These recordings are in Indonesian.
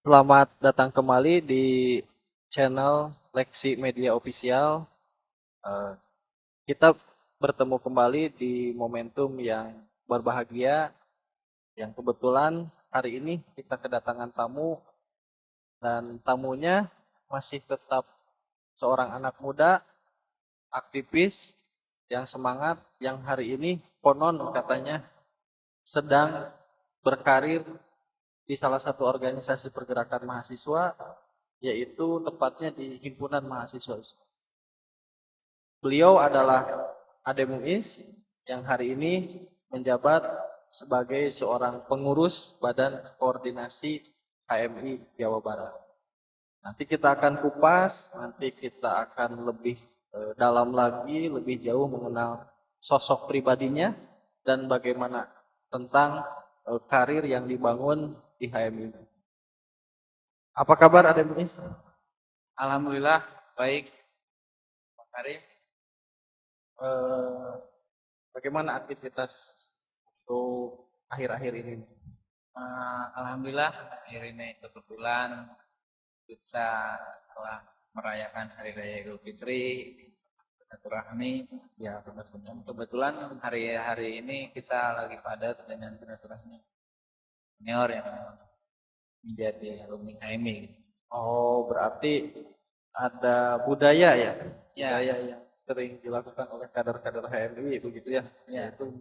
Selamat datang kembali di channel Leksi Media Official. Eh, Kita bertemu kembali di momentum yang berbahagia, yang kebetulan hari ini kita kedatangan tamu, dan tamunya masih tetap seorang anak muda, aktivis, yang semangat, yang hari ini konon katanya sedang berkarir di salah satu organisasi pergerakan mahasiswa, yaitu tepatnya di Himpunan Mahasiswa Islam. Beliau adalah Ade Muiz yang hari ini menjabat sebagai seorang pengurus Badan Koordinasi HMI Jawa Barat. Nanti kita akan kupas, nanti kita akan lebih dalam lagi, lebih jauh mengenal sosok pribadinya dan bagaimana tentang karir yang dibangun di HMI. Apa kabar Ade Muiz? Alhamdulillah baik, Pak Karim. Eh, Bagaimana aktivitas untuk akhir-akhir ini? Alhamdulillah akhir ini kebetulan kita telah merayakan Hari Raya Idul Fitri, silaturahmi. Ya, benar-benar. Kebetulan hari-hari ini kita lagi padat dengan silaturahmi senior yang menjadi alumni HMI. Oh, berarti ada budaya ya? Ya. Budaya yang sering dilakukan oleh kader-kader HMI begitu ya? Ya. Yaitu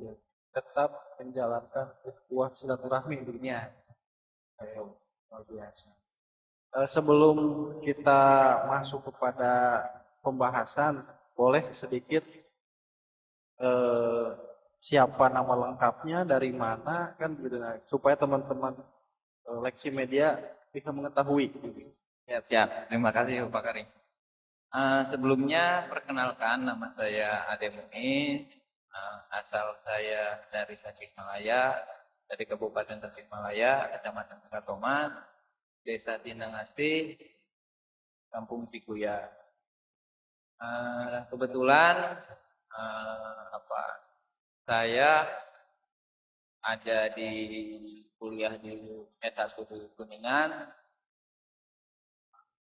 tetap menjalankan sebuah silaturahmi begitu Ya. luar biasa. Sebelum kita masuk kepada pembahasan, boleh sedikit siapa nama lengkapnya, dari mana, kan gitu, nah, supaya teman-teman Leksi Media bisa mengetahui. Siap. Terima kasih Pak Karim. Sebelumnya perkenalkan, nama saya Ade Muiz. Asal saya dari Tasikmalaya, dari Kabupaten Tasikmalaya, Kecamatan Katoman, Desa Tinangasti, Kampung Cikuya. Kebetulan saya ada di kuliah di S1 di Kuningan,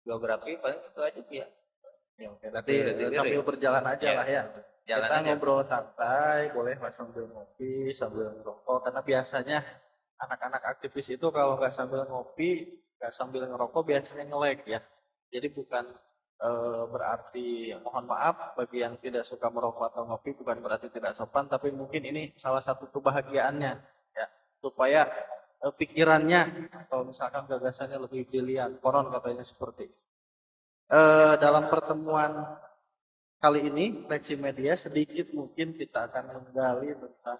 geografi paling itu aja sih ya. Ya, oke. Nanti sambil berjalan aja lah ya. Jalan Kita aja. ngobrol santai, boleh sambil ngopi, sambil ngerokok. Karena biasanya anak-anak aktivis itu kalau nggak sambil ngopi, nggak sambil ngerokok, biasanya nge-lag ya. Jadi bukan berarti, mohon maaf bagi yang tidak suka merokok atau ngopi, bukan berarti tidak sopan, tapi mungkin ini salah satu kebahagiaannya ya, supaya pikirannya atau misalkan gagasannya lebih brilian. Konon katanya seperti itu. Dalam pertemuan kali ini, Leksi Media, sedikit mungkin kita akan menggali tentang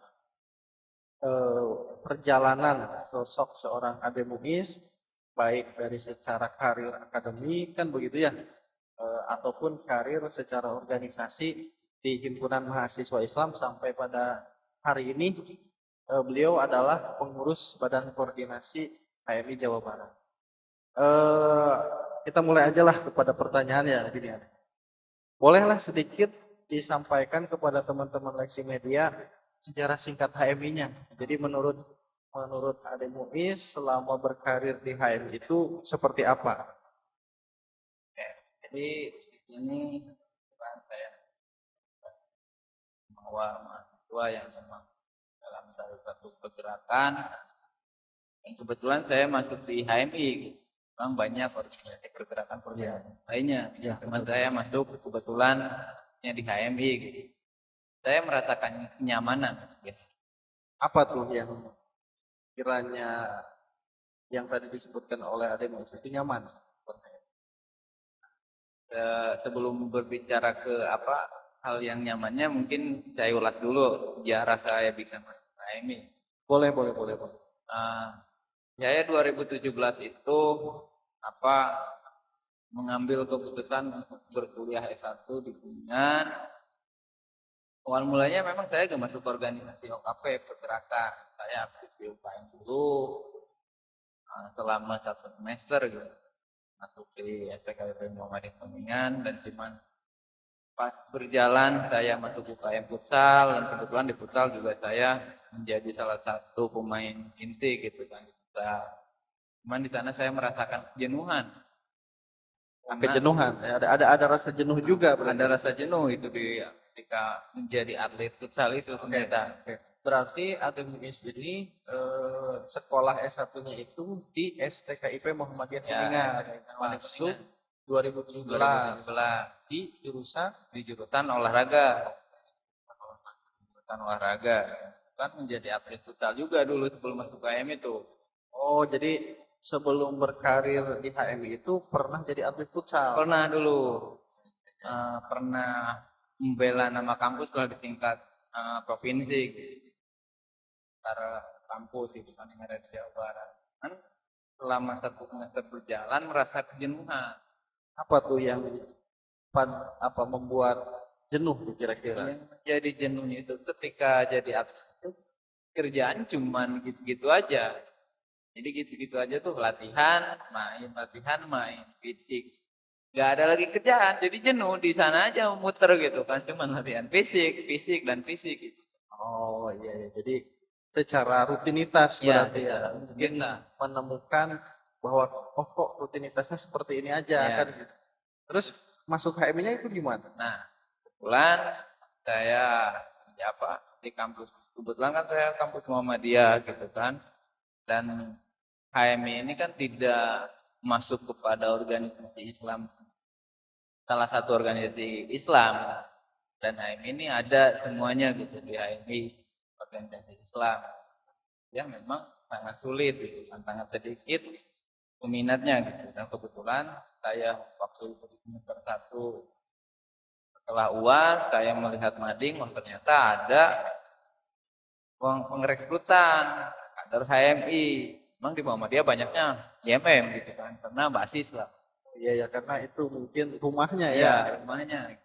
perjalanan sosok seorang Ade Muiz, baik dari secara karir akademik, kan begitu ya, ataupun karir secara organisasi di Himpunan Mahasiswa Islam sampai pada hari ini beliau adalah pengurus Badan Koordinasi HMI Jawa Barat. Kita mulai aja lah kepada pertanyaan ya, gini ya. Bolehlah sedikit disampaikan kepada teman-teman Leksi Media sejarah singkat HMI-nya. Jadi menurut Ade Muiz selama berkarir di HMI itu seperti apa? Jadi ini bukan saya bahwa mahasiswa yang memang dalam salah satu pergerakan. Dan kebetulan saya masuk di HMI. Memang banyak organisasi pergerakan lainnya. Ya, teman saya masuk kebetulan di HMI. Gitu. Saya merasakan kenyamanan. Gitu. Apa tuh yang kiranya yang tadi disebutkan oleh Ade Muiz itu nyaman? Sebelum berbicara ke hal yang nyamannya, mungkin saya ulas dulu sejarah saya bisa masuk HMI. Boleh. Saya 2017 itu mengambil keputusan untuk berkuliah S1 di Kuningan. Awal mulanya memang saya gak masuk organisasi OKP pergerakan. Saya aktif di UKM dulu selama 1 semester gitu. Masuk di SPKP Muhammadiyah Kuningan, dan cuman pas berjalan saya masuk UKM futsal, dan kebetulan di futsal juga saya menjadi salah satu pemain inti gitu kan di futsal. Cuman di sana saya merasakan kejenuhan. Karena Kejenuhan. Ada rasa jenuh juga berarti. ada rasa jenuh itu ketika menjadi atlet futsal itu ternyata. Oke. Berarti Adem Muiz ini sekolah S1-nya itu di STKIP Muhammadiyah Ya, Kuningan. Masuk 2017 di jurusan di jurusan olahraga. Jurusan olahraga. Kan menjadi atlet futsal juga dulu sebelum masuk KM itu. Oh, jadi sebelum berkarir di HMI itu pernah jadi atlet futsal. Pernah dulu pernah membela nama kampus lah di tingkat provinsi antara kampus itu kan yang ada di Jawa Barat. Kan selama 1 semester berjalan merasa kejenuhan. Apa tuh yang membuat jenuh kira-kira? Yang menjadi jenuhnya itu ketika jadi atlet itu kerjaan cuman gitu-gitu aja. Jadi gitu-gitu aja tuh latihan, main, fisik. Gak ada lagi kerjaan, jadi jenuh di sana aja muter gitu kan, cuman latihan fisik dan fisik gitu. Oh iya, iya. Jadi secara rutinitas Ya, berarti ya. Mungkin kita. menemukan bahwa oh kok rutinitasnya seperti ini aja Ya. kan gitu. Terus masuk HMI-nya itu gimana? Nah, kebetulan saya di kampus. Kebetulan kan saya kampus Muhammadiyah gitu kan. Dan HMI ini kan tidak masuk kepada organisasi Islam. Salah satu organisasi Islam. Dan HMI ini ada semuanya gitu di HMI, organisasi Islam. Ya memang sangat sulit gitu, sangat sedikit peminatnya gitu. Dan kebetulan saya waktu itu di semester 1 setelah UAS saya melihat mading, ternyata ada uang pengrekrutan kader HMI. Memang di Muhammadiyah banyaknya YMM gitu kan, karena basis lah. Iya ya, karena itu mungkin rumahnya ya. Ya, rumahnya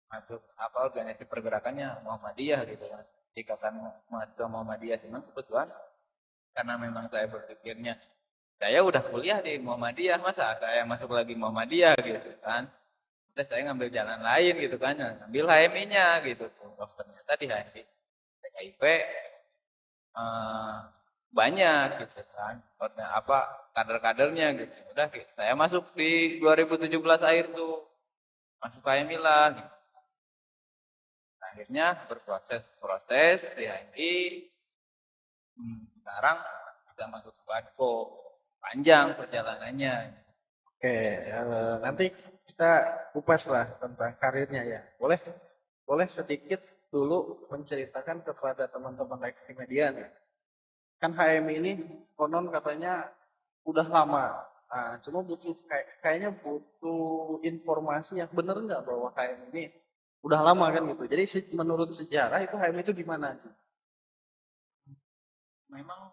masuk organisasi pergerakannya Muhammadiyah gitu kan. Ikatan Mahasiswa Muhammadiyah senang kebetulan karena memang saya berpikirnya saya udah kuliah di Muhammadiyah, masa saya masuk lagi Muhammadiyah gitu kan. Terus saya ngambil jalan lain gitu kan, ngambil HMI-nya gitu. Ternyata di HMI TKIP banyak gitu kan. Kader-kadernya gitu. Udah saya masuk di 2017 akhir tuh. Masuk HMI lah gitu. Akhirnya berproses di HMI. Sekarang kita masuk ke Badko. Panjang perjalanannya. Oke, nanti kita kupas lah tentang karirnya ya. Boleh sedikit dulu menceritakan kepada teman-teman Leksi Media nih. Kan HMI ini konon katanya udah lama. Nah, cuma kayaknya butuh informasi yang benar nggak bahwa HMI ini udah lama kan gitu. Jadi menurut sejarah itu HMI itu gimana? Memang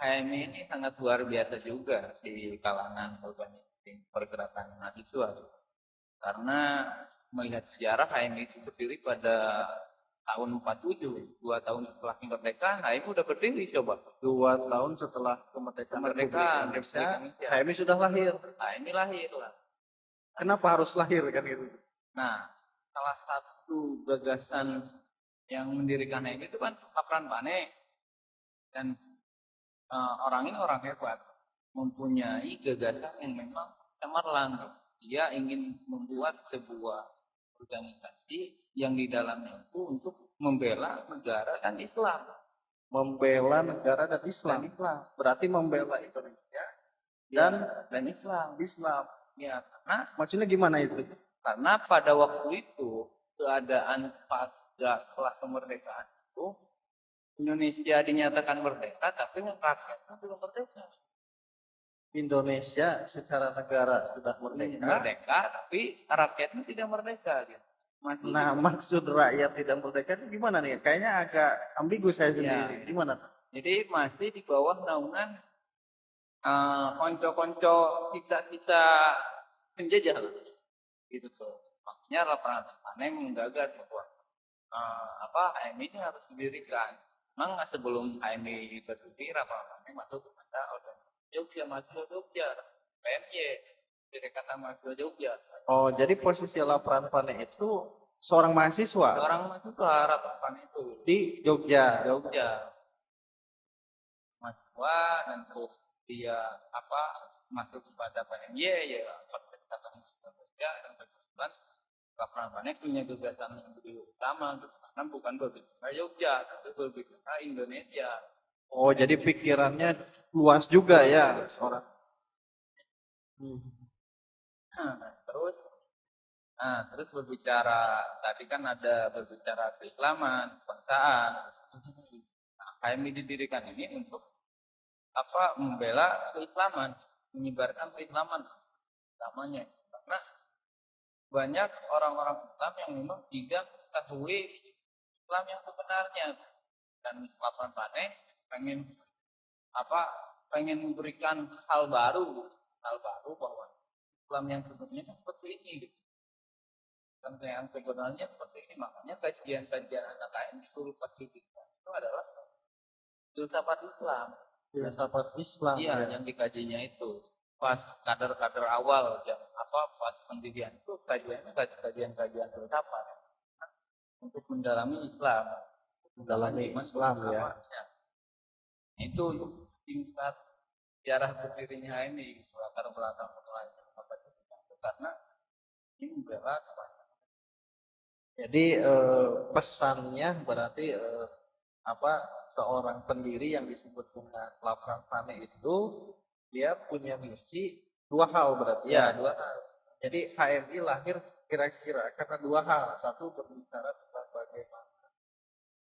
HMI ini sangat luar biasa juga di kalangan organisasi pergerakan mahasiswa. Karena melihat sejarah HMI itu berdiri pada tahun 47, 2 tahun setelah kemerdekaan, HMI udah berdiri coba. 2 tahun setelah kemerdekaan Indonesia, HMI sudah lahir. HMI lahir lah. Kenapa harus lahir kan gitu? Nah, salah satu gagasan yang mendirikan HMI itu kan Kapran Pane. Dan orang ini orang hebat, mempunyai gagasan yang memang cemerlang. Dia ingin membuat sebuah organisasi yang di dalamnya itu untuk membela negara dan Islam. Membela negara dan Islam. Berarti membela Indonesia dan Islam. Ya, karena maksudnya gimana itu? Karena pada waktu itu keadaan pasca setelah kemerdekaan itu Indonesia dinyatakan merdeka, tapi rakyatnya belum merdeka. Indonesia secara negara sudah merdeka, tapi rakyatnya tidak merdeka. Gitu. Maksud rakyat tidak merdeka itu gimana nih? Kayaknya agak ambigu saya sendiri. Gimana? Jadi masih di bawah naungan konco-konco kita penjajah. Gitu tuh. Makanya laporan Pane menggagas bahwa HMI ini harus didirikan. Memang sebelum HMI berdiri, Rapat masuk kepada mahasiswa Jogja, PMJ, Perikatan Mahasiswa Jogja. Oh, jadi posisi Laporan Pane itu seorang mahasiswa? Seorang mahasiswa Rapat Pane itu di Jogja. Mahasiswa dan terus dia apa masuk kepada PMY ya kata kerja dan kebetulan lapangan panen punya gugatan yang lebih utama gitu. Karena bukan berbicara Jogja tapi berbicara Indonesia. Oh, jadi pikirannya luas juga ya seorang. Terus terus berbicara tadi kan ada berbicara keislaman, kebangsaan. Nah, KMI didirikan ini untuk apa membela keislaman, menyebarkan keislaman namanya. Karena banyak orang-orang Islam yang memang tidak mengetahui Islam yang sebenarnya dan lapangan panen pengen apa pengen memberikan hal baru bahwa Islam yang sebenarnya seperti ini gitu. Dan yang sebenarnya seperti ini makanya kajian-kajian anak KM itu pasti itu adalah filsafat Islam. Filsafat Islam Iya, ya. yang dikajinya itu pas kader-kader awal yang apa pas pendirian itu kajian-kajian filsafat untuk mendalami Islam, Mendalami Islam ya. Itu untuk tingkat sejarah berdirinya ini latar belakang apa itu karena ini membela Jadi pesannya berarti apa seorang pendiri yang disebut dengan Laprang Pane itu dia punya misi dua hal berarti ya ya. dua hal. Jadi HMI lahir kira-kira karena dua hal. Satu berbicara tentang bagaimana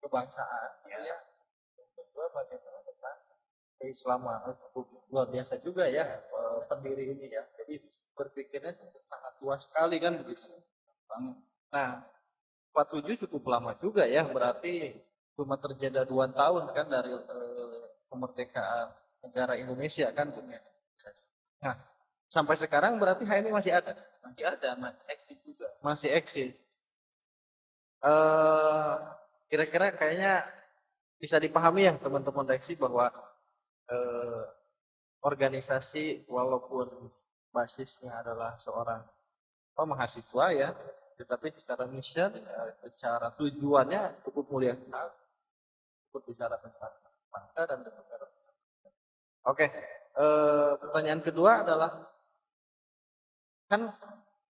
kebangsaan ya. Yang kedua bagaimana tentang keislaman. Luar biasa juga ya pendiri ini ya. Jadi berpikirnya sangat luas sekali kan begitu. Nah, 47 cukup lama juga ya, berarti cuma terjadi 2 tahun kan dari kemerdekaan negara Indonesia kan. Nah, sampai sekarang berarti HMI masih ada? Masih ada, masih eksis juga. Masih eksis. Kira-kira kayaknya bisa dipahami ya teman-teman Reksi bahwa organisasi walaupun basisnya adalah seorang mahasiswa ya, tetapi secara mission, secara tujuannya cukup mulia, cukup bicara tentang bangsa dan negara. Oke, pertanyaan kedua adalah kan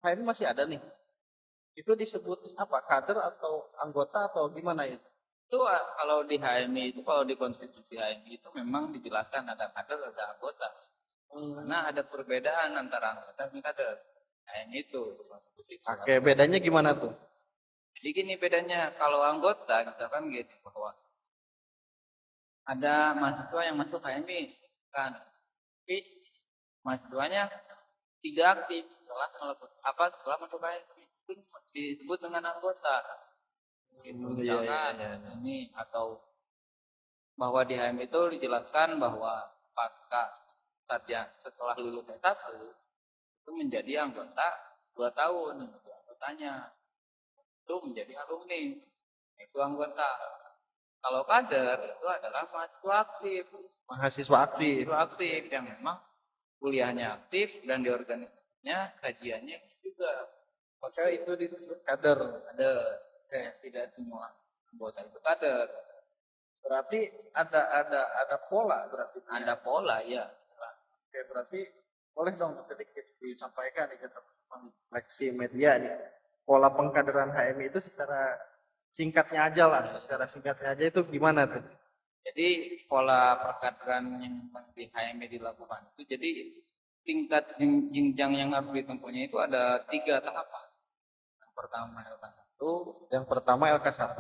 HMI masih ada nih, itu disebut apa, kader atau anggota atau gimana itu? Itu kalau di HMI itu kalau di konstitusi HMI itu memang dijelaskan ada kader ada anggota. Karena ada perbedaan antara anggota dan kader. HMI itu. Oke, bedanya gimana tuh? Jadi gini bedanya kalau anggota misalkan gitu bahwa ada mahasiswa yang masuk HMI kan, tapi mahasiswanya tidak aktif setelah masuk HMI itu disebut dengan anggota. Gitu, misalkan ini atau bahwa di HMI itu dijelaskan bahwa pasca setelah lulus S1 itu menjadi anggota 2 tahun anggotanya itu menjadi alumni itu anggota. Kalau kader itu adalah mahasiswa aktif yang memang kuliahnya aktif dan di organisasinya kajiannya juga Maka itu disebut kader. Tidak semua anggota itu kader. Berarti ada pola berarti. Ada pola ya. Oke, berarti boleh dong sedikit disampaikan nih ke teman-teman Leksi Media nih. Pola pengkaderan HMI itu secara singkatnya aja lah, secara singkatnya aja itu gimana tuh? Jadi pola pengkaderan yang di HMI dilakukan itu jadi tingkat jenjang yang harus ditempuhnya itu ada 3 tahapan. Yang pertama LK1.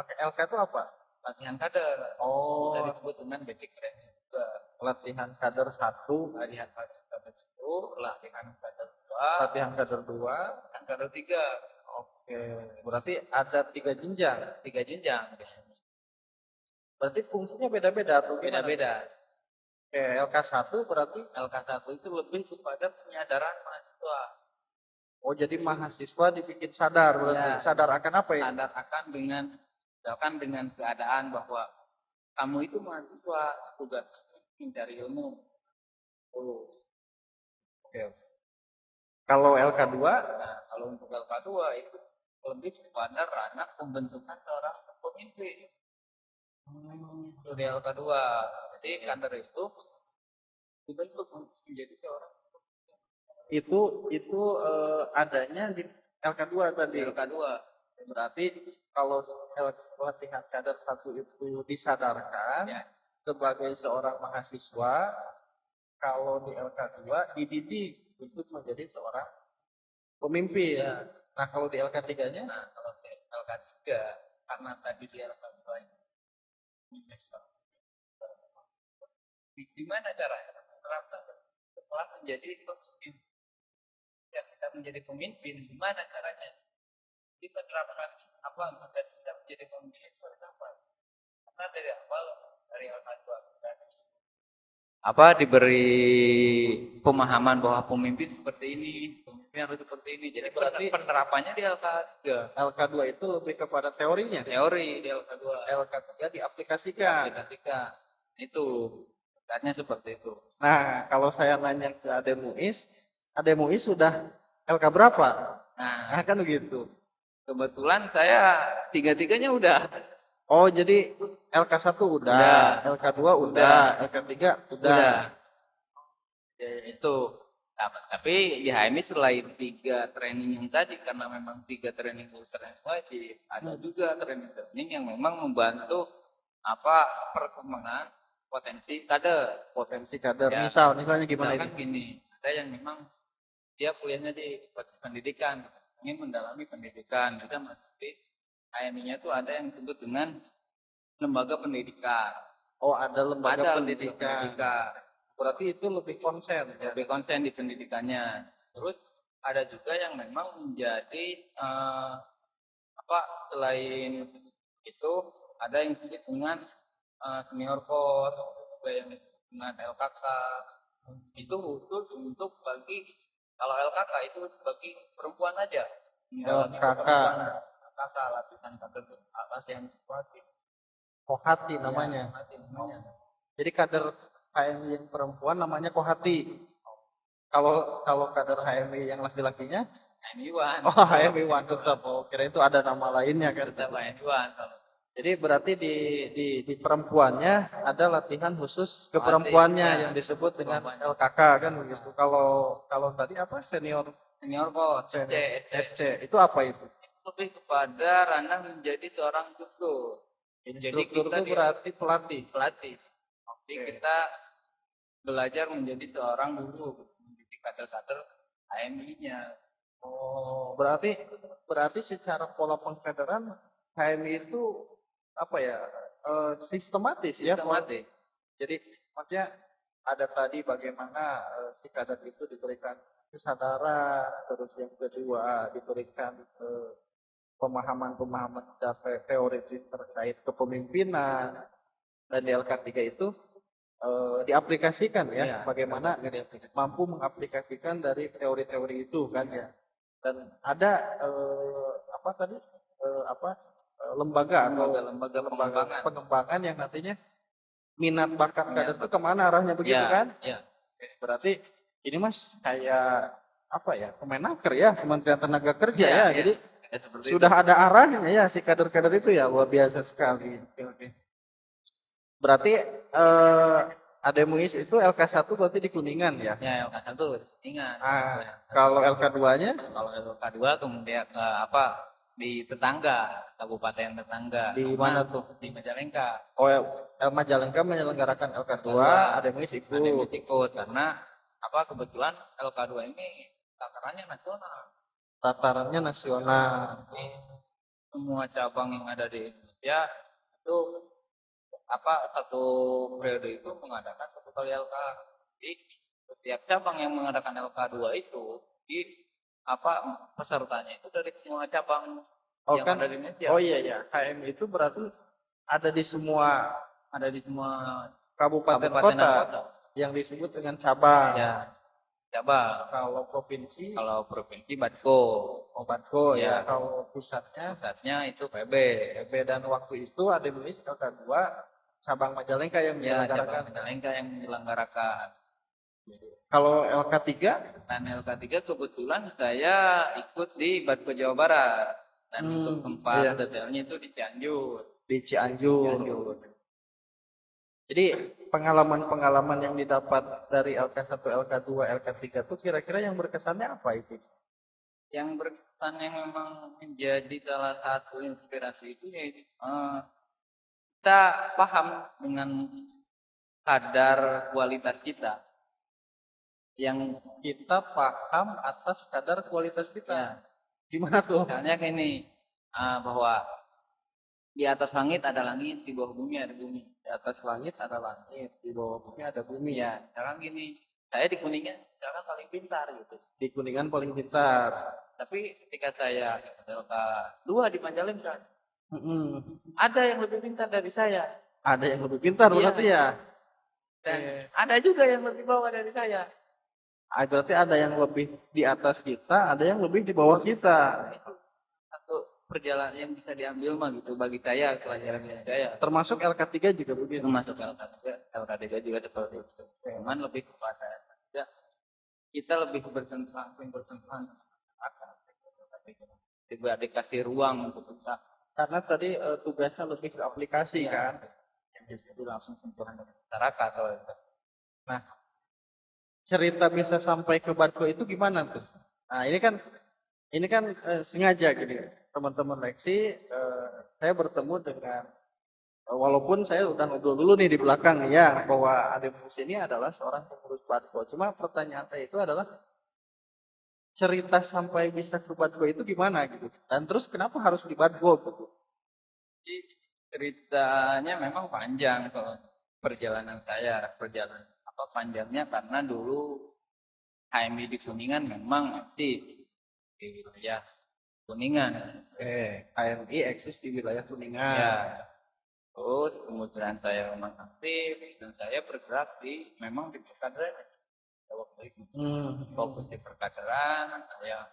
LK itu apa? Latihan kader. Oh, Bisa disebut dengan basic training juga. latihan kader 1, Latihan kader 1, latihan kader 2, latihan kader 2, dan kader 3. Oke, berarti ada 3 jenjang. 3 jenjang. Berarti fungsinya beda-beda atau gimana? Beda-beda. Oke, LK1 berarti LK1 itu lebih kepada penyadaran mahasiswa. oh, jadi mahasiswa dibikin sadar berarti. Ya. Sadar akan apa ya? Sadar akan dengan keadaan bahwa kamu itu mahasiswa tugas mencari ilmu. Oke. Kalau LK2, Kalau untuk LK2 itu lebih kepada ranah pembentukan seorang pemimpin. Itu di LK2. Jadi kader itu dibentuk menjadi seorang adanya di LK2 tadi. LK2. Berarti kalau latihan kader satu itu disadarkan Ya. sebagai seorang mahasiswa, kalau di LK2 dididik untuk menjadi seorang pemimpin. Ya. Nah, kalau di LK3-nya, Nah, kalau di LK3 karena tadi di LK2 ini gimana caranya menerapkan setelah menjadi pemimpin, ya bisa menjadi pemimpin, gimana caranya kita terapkan apa agar kita menjadi pemimpin seperti apa? Karena dari awal dari LK2 apa diberi pemahaman bahwa pemimpin seperti ini, pemimpin harus seperti ini. Jadi berarti penerapannya di LK3. LK2 itu lebih kepada teorinya. Teori di LK2. LK3 diaplikasikan. Itu katanya seperti itu. Nah, kalau saya nanya ke Ade Muiz sudah LK berapa? Nah, Kan begitu. Kebetulan saya tiga-tiganya udah. Oh, jadi LK1 udah, LK2 udah, LK3 udah. Itu. Nah, tapi di HMI selain 3 training yang tadi, karena memang 3 training wajib, ada juga training yang memang membantu perkembangan potensi kader. Ya. Misalnya gimana Misalkan gini, ada yang memang dia kuliahnya di pendidikan, ingin mendalami pendidikan, juga masuk di HMI-nya itu ada yang disebut dengan lembaga pendidikan. Oh, ada lembaga pendidikan. Berarti itu lebih konsen, ya. Lebih konsen di pendidikannya. Terus ada juga yang memang menjadi selain itu ada yang disebut dengan senior course, juga yang disebut dengan LKK. Itu khusus untuk bagi, kalau LKK itu bagi perempuan aja. LKK. LKK latihan kader atas yang wajib. Kohati namanya. Jadi kader HMI yang perempuan namanya Kohati. Kalau kader HMI yang laki-lakinya HMI-1. Oh, HMI-1 tetap. Oh, kira itu ada nama lainnya kan. Tetap HMI-1. Jadi berarti di perempuannya ada latihan khusus ke perempuannya yang disebut dengan LKK kan begitu. Kalau tadi apa senior coach SC itu apa itu? Lebih kepada ranah menjadi seorang instruktur. Jadi kita itu berarti pelatih. Jadi kita belajar menjadi seorang guru, menjadi kader-kader HMI-nya. Oh, berarti secara pola pengkaderan HMI itu sistematis ya. Jadi maksudnya ada tadi bagaimana si kader itu diberikan kesadaran, terus yang kedua diberikan pemahaman teoritis terkait kepemimpinan, dan di LK3 itu diaplikasikan ya, bagaimana mampu mengaplikasikan dari teori-teori itu kan ya. Dan ada lembaga pengembangan yang nantinya minat bakat kader itu kemana arahnya begitu kan? Ya. Berarti ini Mas kayak Kemenaker ya, Kementerian Tenaga Kerja ya. Jadi sudah ada arahnya ya si kader-kader itu ya, luar biasa sekali. Oke. Berarti Ade Muiz itu LK1 berarti di Kuningan ya? Ya, LK1 di Kuningan. Kalau LK2-nya? Kalau LK2 kemudian di kabupaten tetangga. Di mana tuh? Di Majalengka. Oh, Majalengka menyelenggarakan LK2, Ade Muiz ikut. Karena kebetulan LK2 ini tatarannya nasional. Semua cabang yang ada di Indonesia itu satu periode itu mengadakan satu kali LK. Jadi setiap cabang yang mengadakan LK2 itu pesertanya itu dari semua cabang yang ada di Indonesia. Oh iya, HMI itu berarti ada di semua kabupaten kota yang disebut dengan cabang. Ya, cabang. Kalau provinsi Batko. Oh, Batko ya. Kalau pusatnya itu PB. Dan waktu itu Ade Muiz LK2 cabang Majalengka yang menyelenggarakan. Kalau LK3? Dan LK3 kebetulan saya ikut di Batko Jawa Barat. Dan untuk tempat detailnya itu di Cianjur. Jadi pengalaman-pengalaman yang didapat dari LK1, LK2, LK3 itu kira-kira yang berkesannya apa itu? Yang berkesan yang memang menjadi salah satu inspirasi itu ya kita paham dengan kadar kualitas kita yang Kita paham atas kadar kualitas ya, kita. Gimana tuh? misalnya gini, bahwa di atas langit ada langit, di bawah bumi ada bumi. Di atas langit ada langit, di bawah bumi ada bumi. Ya, sekarang gini, saya di Kuningan sekarang paling pintar gitu. Di Kuningan paling pintar. Tapi ketika saya LK2 di Panjalengka, Mm-mm. ada yang lebih pintar dari saya. Ada yang lebih pintar Iya. berarti ya. Dan ada juga yang lebih bawah dari saya. Berarti ada yang lebih di atas kita, ada yang lebih di bawah kita. Itu satu perjalanan yang bisa diambil mah gitu bagi saya, pelajaran dari saya. Termasuk LK3 juga Itu begitu. masuk LK3 juga seperti itu. Cuman lebih kepada ya, kita lebih bersentuhan juga dikasih ruang untuk kita. Karena tadi tugasnya lebih ke aplikasi kan. Itu langsung sentuhan dengan masyarakat. Nah, cerita bisa sampai ke Badko itu gimana tuh? Nah, ini kan sengaja gini. Teman-teman Leksi, saya bertemu dengan walaupun saya udah ngobrol dulu nih di belakang ya bahwa Ademus ini adalah seorang pengurus Badko. Cuma pertanyaan saya itu adalah cerita sampai bisa ke Badko itu gimana gitu. Dan terus kenapa harus di Badko gitu? Jadi ceritanya memang panjang kalau perjalanan saya, panjangnya karena dulu HMI di Kuningan memang aktif di wilayah Kuningan. HMI eksis di wilayah Kuningan. Ya. Terus kemudian saya memang aktif dan saya bergerak memang di perkaderan. Waktu itu fokus di perkaderan, saya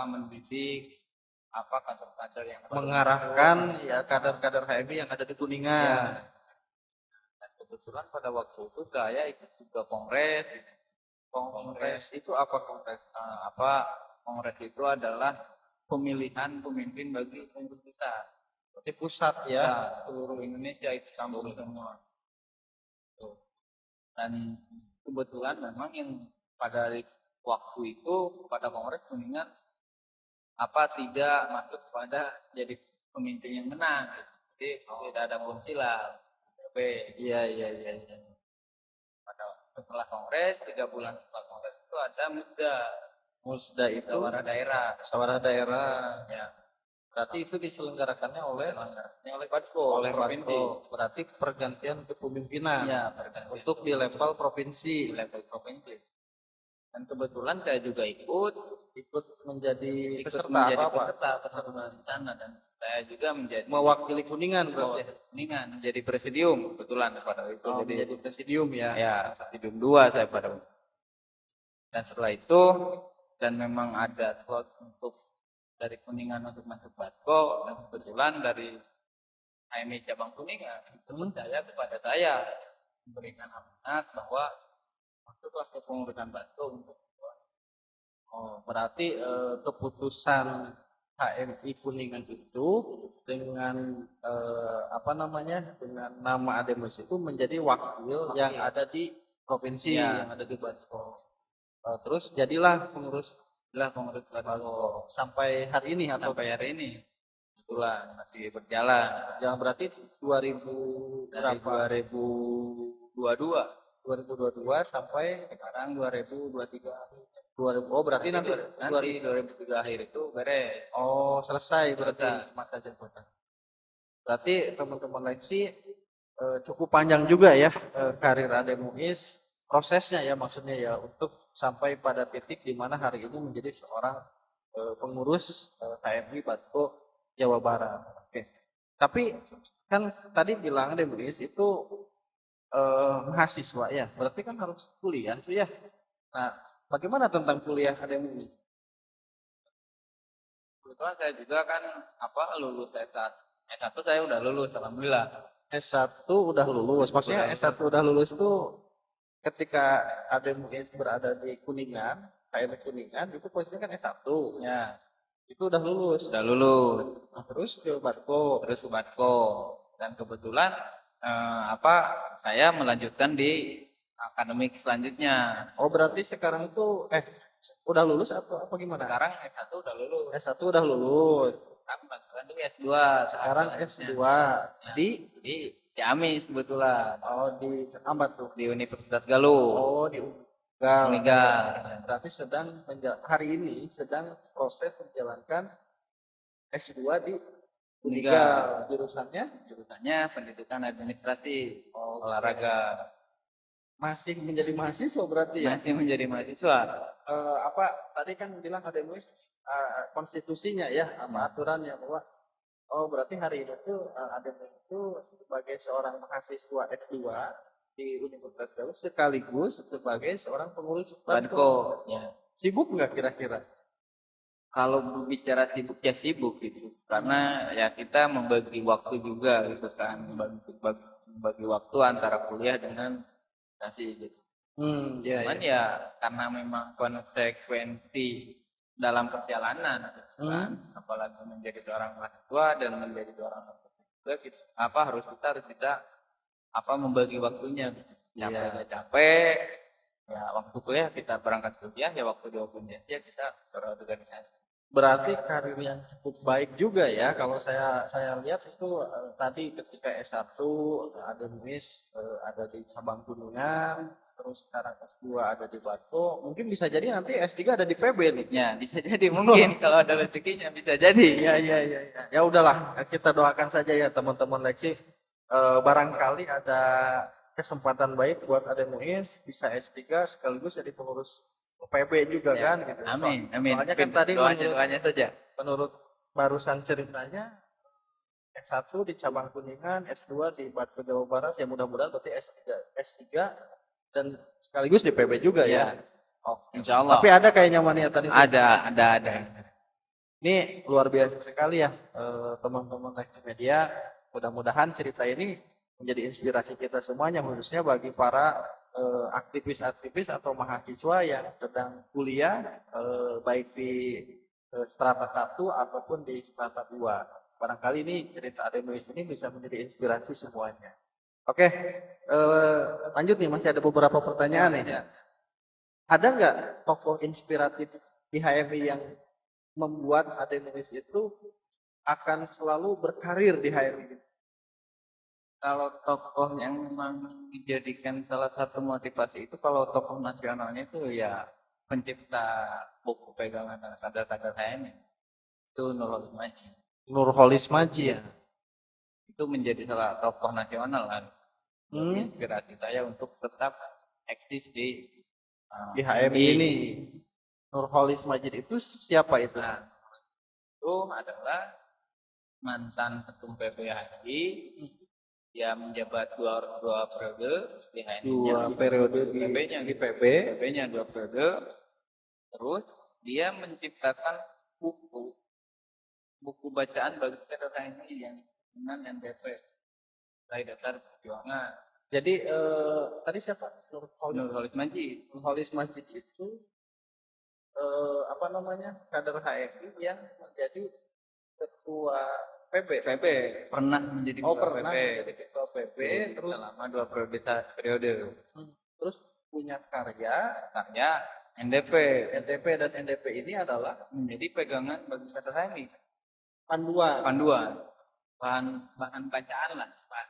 mendidik kader-kader yang Mengarahkan ya kader-kader HMI yang ada di Kuningan. Ya. Dan kebetulan pada waktu itu saya ikut juga kongres. Kongres itu apa kongres? Kongres itu adalah pemilihan pemimpin bagi pengurus besar. Di pusat ya. Seluruh Indonesia itu campur semua. Dan kebetulan memang yang pada waktu itu pada kongres Kuningan tidak masuk pada jadi pemimpin yang menang. Jadi tidak ada kursilah. Iya. Setelah kongres, 3 bulan setelah kongres itu ada Musda itu musyawarah daerah. Ya. berarti itu diselenggarakannya oleh Badko, oleh Badko. Berarti pergantian kepemimpinan Ya, untuk di level provinsi. Dan kebetulan saya juga ikut menjadi peserta peserta di sana, dan saya juga menjadi mewakili Kuningan berarti. Kuningan menjadi presidium kebetulan pada itu. Jadi presidium ya. Ya, presidium 2 saya pada waktu. Dan setelah itu dan memang ada slot untuk dari Kuningan untuk masuk Badko, dan kebetulan dari HMI cabang Kuningan itu percaya kepada saya, memberikan amanat bahwa masuklah ke pengurusan Badko untuk berarti keputusan HMI Kuningan itu dengan dengan nama Ademus itu menjadi wakil yang ada di provinsi, yang ada di Badko. Terus jadilah pengurus Badko sampai hari ini atau sampai hari ini. Kebetulan masih berjalan. yang berarti 2022 sampai Sekarang 2023. berarti nanti 2003 akhir itu beres. selesai berarti masa jabatan. Berarti teman-teman Leksi cukup panjang juga ya karir Ademuis, prosesnya ya maksudnya ya untuk sampai pada titik di mana hari ini menjadi seorang pengurus HMI Badko Jawa Barat. Oke. Tapi kan tadi bilang Ademuis itu mahasiswa ya, berarti kan harus kuliah tuh ya. Nah, bagaimana tentang kuliah Ademuis? Kebetulan saya juga kan lulus S1 saya udah lulus alhamdulillah. S1 udah lulus. Maksudnya S1 udah lulus tuh ketika Ademuis berada di Kuningan, HMI Kuningan itu posisinya kan S1. Ya, Itu udah lulus. udah lulus. Nah, terus ke Badko. Dan kebetulan saya melanjutkan di akademik selanjutnya. Oh, berarti sekarang tuh udah lulus atau apa gimana? Sekarang S1 udah lulus. S1 udah lulus. Sekarang lanjutkan di S2. Sekarang S2 Di Ciamis kebetulan. oh di apa tuh? Di Universitas Galuh. Oh, di Unigal. Unigal. Berarti hari ini sedang proses menjalankan S2 di Unigal. Jurusannya Pendidikan Administrasi Olahraga. masih menjadi mahasiswa berarti ya? Masih menjadi mahasiswa. Apa tadi kan bilang ada nulis konstitusinya ya, sama aturannya bahwa oh berarti hari ini tuh ada itu sebagai seorang mahasiswa S2 di Universitas Galuh sekaligus sebagai seorang pengurus Banko. Ya. Sibuk nggak kira-kira? Kalau berbicara sibuk ya sibuk gitu, karena ya kita membagi waktu juga gitu kan, membagi waktu antara kuliah dengan kasih gitu. Ya, Cuman ya karena memang konsekuensi dalam perjalanan gitu kan, apalagi menjadi seorang mahasiswa dan menjadi seorang mahasiswa gitu, harus kita membagi waktunya gitu. Capek ya waktu kuliah kita berangkat kuliah, ya waktu di kuliah ya kita berorganisasi. Berarti karir yang cukup baik juga ya. Kalau saya lihat itu tadi ketika S1 ada nulis ada di cabang Kuningan, terus sekarang S2 ada di Banko, mungkin bisa jadi nanti S3 ada di PB nih. Ya, bisa jadi mungkin kalau ada rezekinya bisa jadi. Iya. Ya udahlah, kita doakan saja ya teman-teman Leksi. Barangkali ada kesempatan baik buat Aden Muiz bisa S3 sekaligus jadi pengurus PB juga Ya, kan gitu. amin. Soalnya kan tadi doanya saja. menurut barusan ceritanya S1 di cabang Kuningan, S2 di Banko Jawa Barat, ya mudah-mudahan berarti S3 dan sekaligus di PB juga ya. Oh, insya Allah. Tapi ada kayaknya mania tadi. Ada. Ini luar biasa sekali ya teman-teman Leksi Media. Mudah-mudahan cerita ini menjadi inspirasi kita semuanya, khususnya bagi para aktivis-aktivis atau mahasiswa yang sedang kuliah baik di strata 1 ataupun di strata 2. Barangkali ini cerita Aden Muiz ini bisa menjadi inspirasi semuanya. Oke, lanjut nih, masih ada beberapa pertanyaan nih. Ya. Ada nggak tokoh inspiratif di HMI yang membuat Aden Muiz itu akan selalu berkarir di HMI? Kalau tokoh yang memang dijadikan salah satu motivasi itu, kalau tokoh nasionalnya itu ya pencipta buku pegangan kadar-kadar HMI itu Nurholis Madji. Nurholis Madji ya. Itu menjadi salah tokoh nasional kan. Inspirasi saya untuk tetap eksis di HMI ini. Nurholis Madji itu siapa itu? Nah, itu adalah mantan ketum PPHI yang menjabat dua periode di HMI. Dua periode di PB-nya 2 periode. Terus dia menciptakan buku bacaan bagi kader HMI yang dengan NDP, Nilai Dasar Perjuangan. Jadi tadi siapa? Nurholis Madji. Nurholis Madji itu kader HMI yang menjadi ketua PB pernah menjadi ketua PB terus selama 2 periode. Terus punya karya NDP dan NDP ini adalah menjadi pegangan bagi kader HMI. Panduan. Bahan bacaan lah, bahan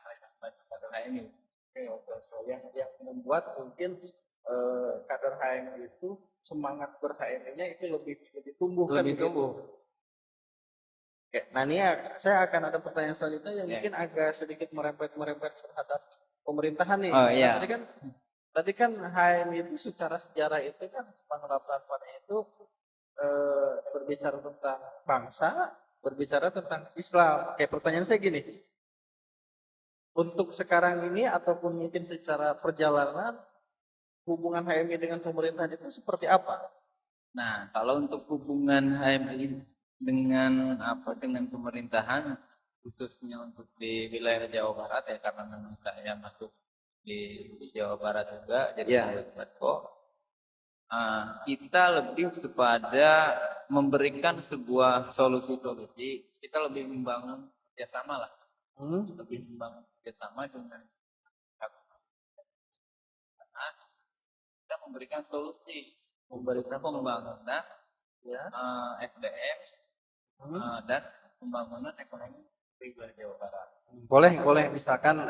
kader HMI. Yang membuat mungkin kader HMI itu semangat ber-HMI-nya itu lebih tumbuh. Oke, nah ini ya, saya akan ada pertanyaan selanjutnya yang mungkin agak sedikit merempet terhadap pemerintahan nih. Iya. Tadi kan HMI itu secara sejarah itu kan penerapannya itu berbicara tentang bangsa, berbicara tentang Islam. Kayak pertanyaan saya gini, untuk sekarang ini ataupun mungkin secara perjalanan hubungan HMI dengan pemerintahan itu seperti apa? Nah, kalau untuk hubungan HMI dengan pemerintahan, khususnya untuk di wilayah Jawa Barat ya, karena memang saya masuk di Jawa Barat juga, jadi kita lebih kepada memberikan sebuah solusi. Kita lebih membangun kerjasama lah lebih membangun kerjasama dengan karena kita memberikan solusi Memberikan pembangunan ya. SDM dan pembangunan ekonomi pribadi Jawa Barat. Boleh misalkan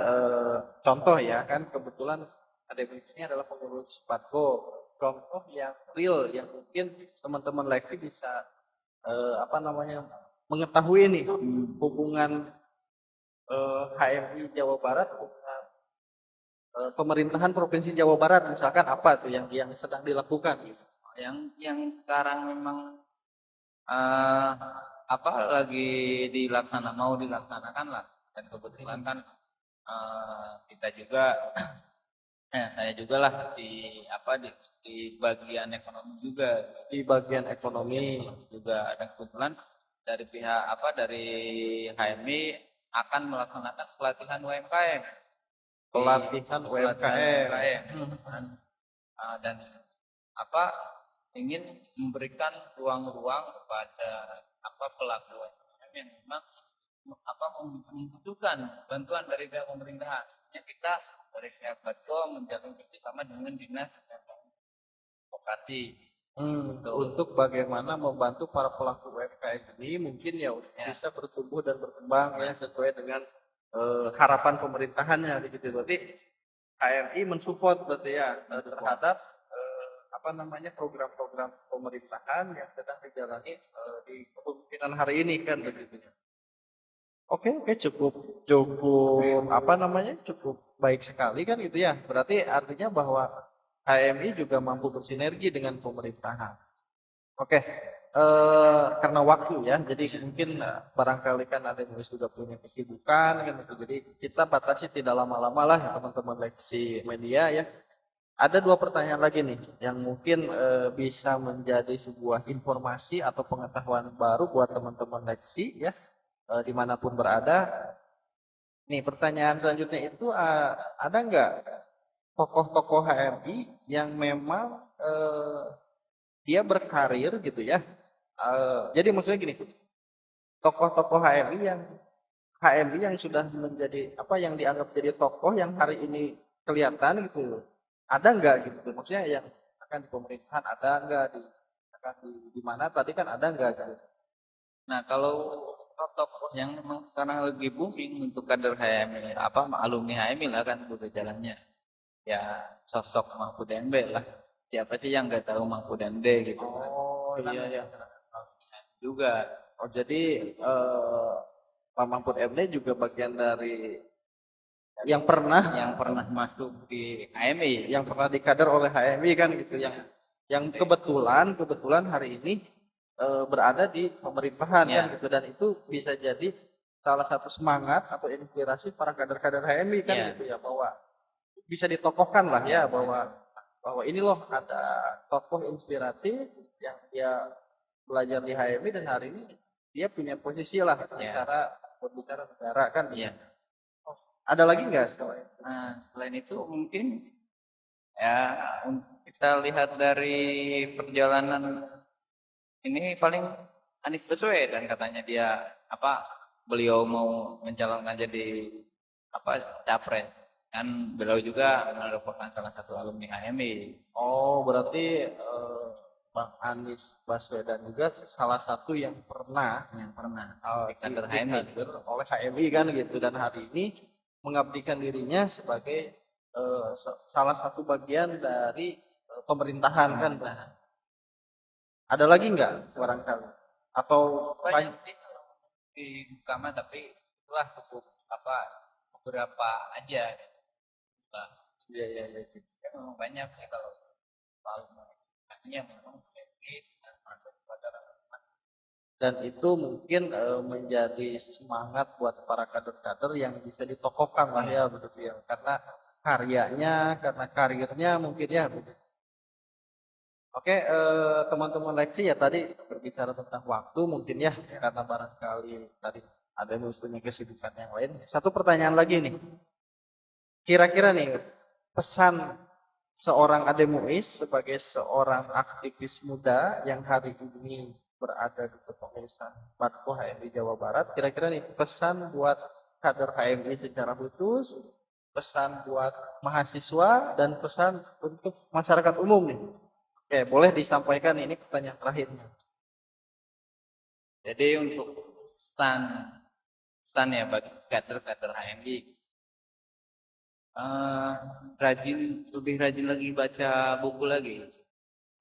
contoh ya, kan kebetulan ADM ini adalah pengurus Patko. Contoh yang real yang mungkin teman-teman Leksi bisa mengetahui nih hubungan HMI Jawa Barat dengan pemerintahan Provinsi Jawa Barat, misalkan apa tuh yang sedang dilakukan gitu. Yang sekarang memang lagi mau dilaksanakan lah, dan kebetulan kan kita juga saya juga lah di bagian ekonomi juga. Di bagian ekonomi juga ada kebetulan dari pihak dari HMI akan melaksanakan pelatihan UMKM. pelatihan UMKM. Dan ingin memberikan ruang-ruang kepada pelaku UMKM yang memang membutuhkan bantuan dari pihak pemerintahan. Kita dari pihak Batko menjalin kerjasama dengan dinas Bupati untuk bagaimana membantu para pelaku UMKM ini mungkin ya bisa bertumbuh dan berkembang ya sesuai dengan harapan pemerintahannya gitu. Berarti HMI mensupport berarti ya terhadap program-program pemerintahan yang sedang dijalani di kepemimpinan hari ini kan begitu. Oke, cukup cukup baik sekali kan gitu ya. Berarti artinya bahwa HMI juga mampu bersinergi dengan pemerintahan. Oke, karena waktu ya, jadi mungkin barangkali kan ada yang sudah punya kesibukan kan gitu. Jadi kita batasi tidak lama-lama lah ya teman-teman Leksi Media ya. Ada 2 pertanyaan lagi nih yang mungkin bisa menjadi sebuah informasi atau pengetahuan baru buat teman-teman Leksi ya, dimanapun berada. Nih pertanyaan selanjutnya itu ada nggak tokoh-tokoh HMI yang memang dia berkarir gitu ya. Jadi maksudnya gini, tokoh-tokoh HMI yang sudah menjadi yang dianggap jadi tokoh yang hari ini kelihatan gitu. Ada nggak gitu? Maksudnya yang akan di pemerintahan ada nggak di mana tadi kan ada nggak gitu. Nah, kalau tokoh yang memang sekarang lagi booming untuk kader HMI alumni HMI lah kan udah jalannya. Ya sosok Mahfud MD lah. Siapa sih yang nggak tahu Mahfud MD gitu kan? Oh iya. Juga. Oh jadi Pak Mahfud MD juga bagian dari yang pernah masuk di HMI, yang pernah dikader oleh HMI kan gitu, yang kebetulan hari ini berada di pemerintahan kan gitu, dan itu bisa jadi salah satu semangat atau inspirasi para kader-kader HMI kan gitu ya, bahwa bisa ditokohkan lah ya bahwa ini loh ada tokoh inspiratif yang dia belajar di HMI dan hari ini dia punya posisi lah secara berbicara negara kan. Ada lagi nggak selain? Nah, selain itu mungkin ya kita lihat dari perjalanan ini paling Anies Baswedan katanya dia beliau mau mencalonkan jadi capres kan, beliau juga merupakan salah satu alumni HMI. Oh berarti Bang Anies Baswedan juga salah satu yang pernah kader HMI oleh HMI kan gitu, dan hari ini mengabdikan dirinya sebagai salah satu bagian dari pemerintahan kan. Ada lagi nggak barangkali? Atau banyak sih sama, tapi itulah cukup beberapa aja. Iya. Memang banyak ya kalau yang memang dan itu mungkin menjadi semangat buat para kader-kader yang bisa ditokohkan lah ya begitu ya, karena karyanya, karena karirnya mungkin ya. Oke, teman-teman Leksi ya tadi berbicara tentang waktu mungkin ya, karena barangkali tadi ada yang punya kesibukan yang lain. Satu pertanyaan lagi nih, kira-kira nih pesan seorang Ade Muiz sebagai seorang aktivis muda yang hari ini berada di kepengurusan Batko HMI Jawa Barat, kira-kira nih pesan buat kader HMI secara khusus, pesan buat mahasiswa, dan pesan untuk masyarakat umum nih. Oke, boleh disampaikan, ini pertanyaan terakhirnya. Jadi untuk pesan ya bagi kader-kader HMI, lebih rajin lagi baca buku lagi,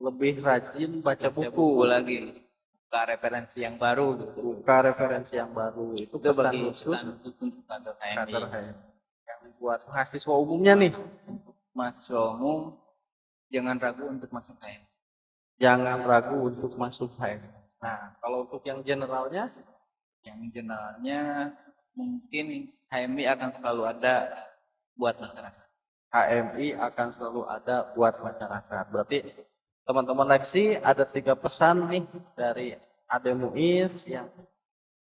Lebih rajin baca buku, lagi, buka referensi yang baru gitu. buka referensi yang baru. Itu Itu pesan bagi khusus pesan untuk kader HMI. kader HMI. Yang buat mahasiswa umumnya nih, Untuk mahasiswa umum, jangan ragu untuk masuk HMI. jangan ragu untuk masuk HMI. Nah, kalau untuk yang generalnya, Mungkin HMI akan selalu ada buat masyarakat. HMI akan selalu ada buat masyarakat. Berarti teman-teman Leksi ada 3 pesan nih dari Ade Muiz yang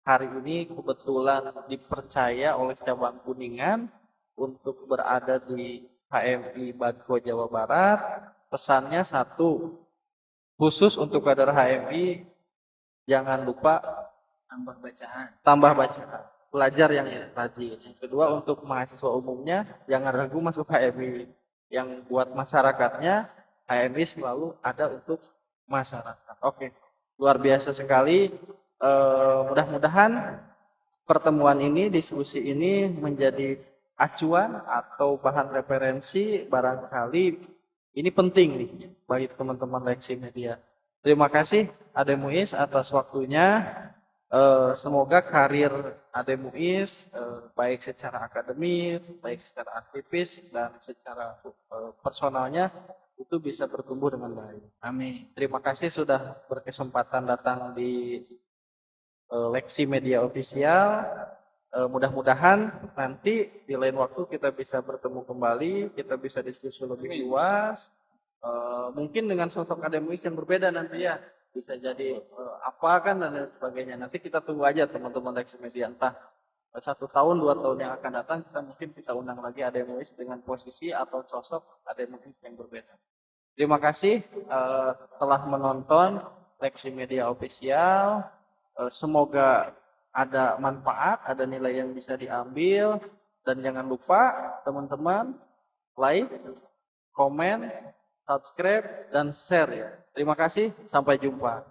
hari ini kebetulan dipercaya oleh cabang Kuningan untuk berada di HMI Badko Jawa Barat. Pesannya 1, khusus untuk kader HMI, jangan lupa tambah bacaan, belajar yang rajin. Yang kedua, untuk mahasiswa umumnya, jangan ragu masuk HMI. Yang buat masyarakatnya, HMI selalu ada untuk masyarakat. Oke, luar biasa sekali. Mudah-mudahan pertemuan ini, diskusi ini menjadi acuan atau bahan referensi, barangkali ini penting nih bagi teman-teman Leksi Media. Terima kasih Ade Muiz atas waktunya. Semoga karir Ade Muiz baik secara akademis, baik secara aktivis, dan secara personalnya itu bisa bertumbuh dengan baik. Amin. Terima kasih sudah berkesempatan datang di Leksi Media Official. Mudah-mudahan nanti di lain waktu kita bisa bertemu kembali, kita bisa diskusi lebih luas. Mungkin dengan sosok Ade Muiz yang berbeda nanti ya, bisa jadi apa kan dan lain sebagainya. Nanti kita tunggu aja teman-teman Leksi Media, entah 1 tahun 2 tahun yang akan datang, kita undang lagi Ade Muiz dengan posisi atau sosok Ade Muiz yang berbeda. Terima kasih telah menonton Leksi Media Official. Semoga ada manfaat, ada nilai yang bisa diambil, dan jangan lupa teman-teman like, komen, subscribe, dan share ya. Terima kasih, sampai jumpa.